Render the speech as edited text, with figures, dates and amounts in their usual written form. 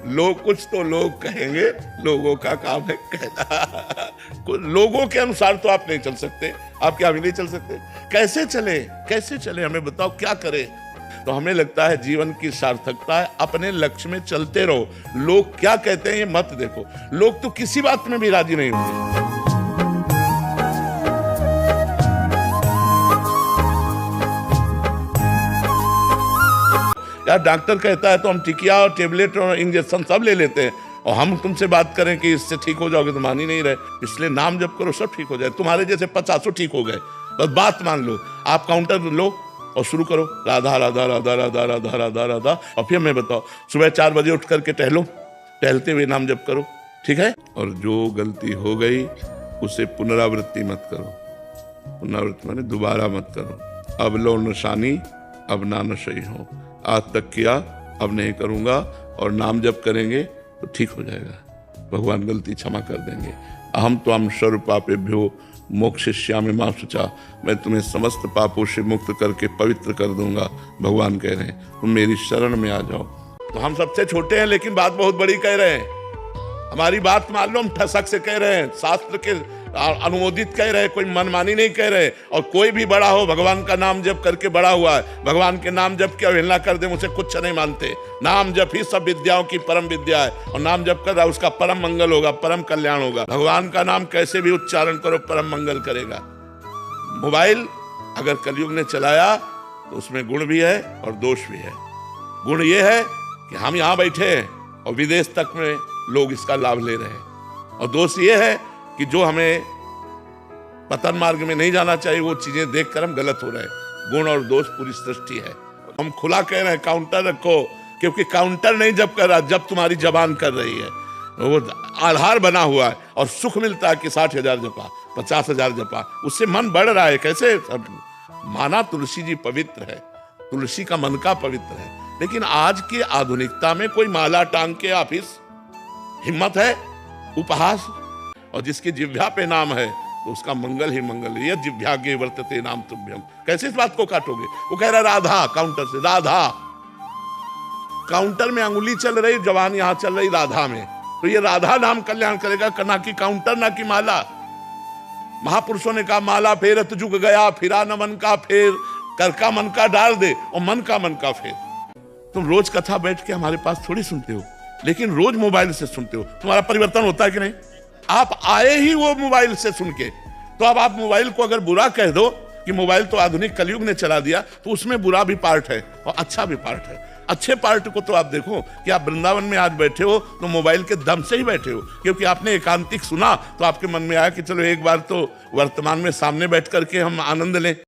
लोग कुछ तो लोग कहेंगे, लोगों का काम है कहना। लोगों के अनुसार तो आप नहीं चल सकते, आप क्या भी नहीं चल सकते। कैसे चले, कैसे चले, हमें बताओ क्या करें। तो हमें लगता है जीवन की सार्थकता है अपने लक्ष्य में चलते रहो। लोग क्या कहते हैं ये मत देखो। लोग तो किसी बात में भी राजी नहीं होंगे। यार डॉक्टर कहता है तो हम टिकिया और टेबलेट और इंजेक्शन सब ले लेते हैं, और हम तुमसे बात करें कि इससे ठीक हो जाओगे तो मान ही नहीं रहे। इसलिए नाम जप करो, सब ठीक हो जाए। तुम्हारे जैसे 50 ठीक हो गए, बस बात मान लो। आप काउंटर लो और शुरू करो, राधा राधा राधा राधा राधा राधा राधा। और फिर मैं बताओ, सुबह 4 बजे उठ करके टहलो, टहलते हुए नाम जप करो, ठीक है। और जो गलती हो गई उसे पुनरावृत्ति मत करो। पुनरावृत्ति माने दोबारा मत करो। अब लो निशानी, अब ना नशई हो। आज तक किया, अब नहीं करूंगा, और नाम जप करेंगे तो ठीक हो जाएगा। भगवान गलती क्षमा कर देंगे। अहम त्वाम सर्व पापेभ्यो मोक्षयिष्यामि मा शुचा। मैं तुम्हें समस्त पापों से मुक्त करके पवित्र कर दूंगा। भगवान कह रहे हैं तुम मेरी शरण में आ जाओ। तो हम सबसे छोटे हैं लेकिन बात बहुत बड़ी कह रहे हैं। हमारी बात मान लो, हम ठसक से कह रहे हैं, शास्त्र के अनुमोदित कह रहे हैं, कोई मनमानी नहीं कह रहे। और कोई भी बड़ा हो, भगवान का नाम जप करके बड़ा हुआ है, भगवान के नाम जप की अवहेलना कर दे, मुझे कुछ नहीं मानते। नाम जप ही सब विद्याओं की परम विद्या है, और नाम जप कर रहा उसका परम मंगल होगा, परम कल्याण होगा। भगवान का नाम कैसे भी उच्चारण करो, परम मंगल करेगा। मोबाइल अगर कलयुग ने चलाया तो उसमें गुण भी है और दोष भी है। गुण ये है कि हम यहाँ बैठे हैं और विदेश तक में लोग इसका लाभ ले रहे हैं, और दोष ये है कि जो हमें पतन मार्ग में नहीं जाना चाहिए वो चीजें देखकर हम गलत हो रहे हैं। गुण और दोष पूरी सृष्टि है। हम खुला कह रहे हैं काउंटर रखो, क्योंकि काउंटर नहीं जब कर रहा, जब तुम्हारी जबान कर रही है। वो आधार बना हुआ है, और सुख मिलता है कि 60,000 जपा, 50,000 जपा, उससे मन बढ़ रहा है। कैसे माना तुलसी जी पवित्र है, तुलसी का मन का पवित्र है। लेकिन आज की आधुनिकता में कोई माला टांग के ऑफिस हिम्मत है, उपहास। और जिसकी जिह्वा पे नाम है तो उसका मंगल ही मंगल है। यह जिह्वागे वर्तते नाम तुभ्यम। कैसे इस बात को काटोगे। वो कह रहा राधा, काउंटर से राधा, काउंटर में अंगुली चल रही, जवान यहां चल रही राधा में। तो ये राधा नाम कल्याण करेगा, ना कि काउंटर, ना कि माला। महापुरुषों ने कहा माला फेरत जुग गया, फिरा न मन का फेर, कर का मन का डाल दे और मन का फेर। तुम रोज कथा बैठ के हमारे पास थोड़ी सुनते हो, लेकिन रोज मोबाइल से सुनते हो। तुम्हारा परिवर्तन होता है कि नहीं। आप आए ही वो मोबाइल से सुन के, तो अब आप मोबाइल को अगर बुरा कह दो कि मोबाइल तो आधुनिक कलयुग ने चला दिया, तो उसमें बुरा भी पार्ट है और अच्छा भी पार्ट है। अच्छे पार्ट को तो आप देखो कि आप वृंदावन में आज बैठे हो तो मोबाइल के दम से ही बैठे हो, क्योंकि आपने एकांतिक सुना तो आपके मन में आया कि चलो एक बार तो वर्तमान में सामने बैठ करके हम आनंद लें।